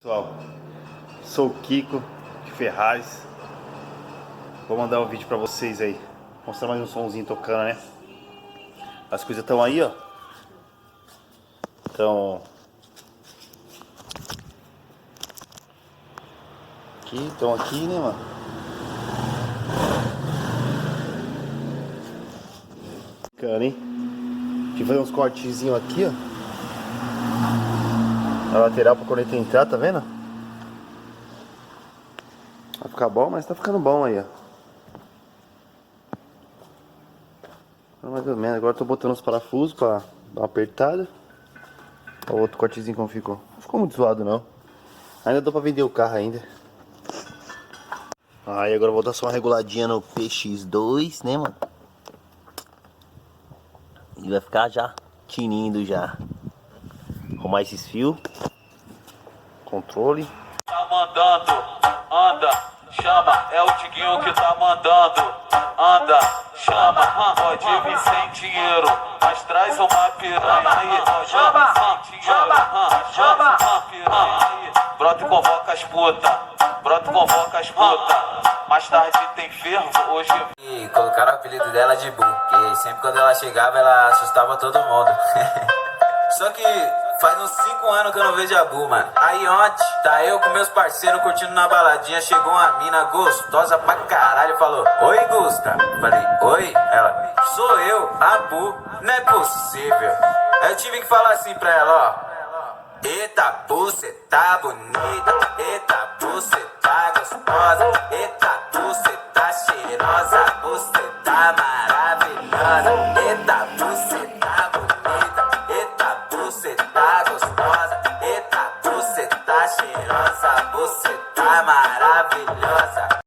Pessoal, sou o Kiko de Ferraz. Vou mandar um vídeo pra vocês aí, mostrar mais um somzinho tocando, né? As coisas estão aí, ó. Estão aqui, né, mano? Bacana, hein? Deixa eu fazer uns cortezinhos aqui, ó. Na lateral pra quando ele entrar, tá vendo? Vai ficar bom, mas tá ficando bom aí, ó. Mais ou menos, agora eu tô botando os parafusos pra dar uma apertada. Olha o outro cortezinho como ficou. Não ficou muito zoado não. Ainda dá pra vender o carro ainda. Aí agora eu vou dar só uma reguladinha no PX2, né, mano? E vai ficar já tinindo já. Arrumar esses fios. Controle. Tá mandando, anda, chama, é o Tiguinho que tá mandando, anda, chama, pode vir sem dinheiro, mas traz uma piranha aí, pode vir sem dinheiro, chama uma piranha aí, brota e convoca as puta, brota e convoca as puta, mais tarde tem fervo, hoje... E colocaram o apelido dela de Bu, porque sempre quando ela chegava ela assustava todo mundo. Só que faz uns 5 anos que eu não vejo a Bu, mano. Aí ontem, tá eu com meus parceiros curtindo na baladinha, chegou uma mina gostosa pra caralho, falou: "Oi, Gusta." Falei: "Oi?" Ela: "Sou eu, a Bu." Não é possível. Aí eu tive que falar assim pra ela, ó: "Eita, Bu, cê tá bonita. Eita, Bu, cê tá gostosa. Eita, Bu, cê tá cheirosa. Bu, cê tá maravilhosa. Eita, Bu, cê tá bonita. Eita, Bu, cê tá gostosa. Eita, Bu, cê tá cheirosa. Bu, cê tá maravilhosa."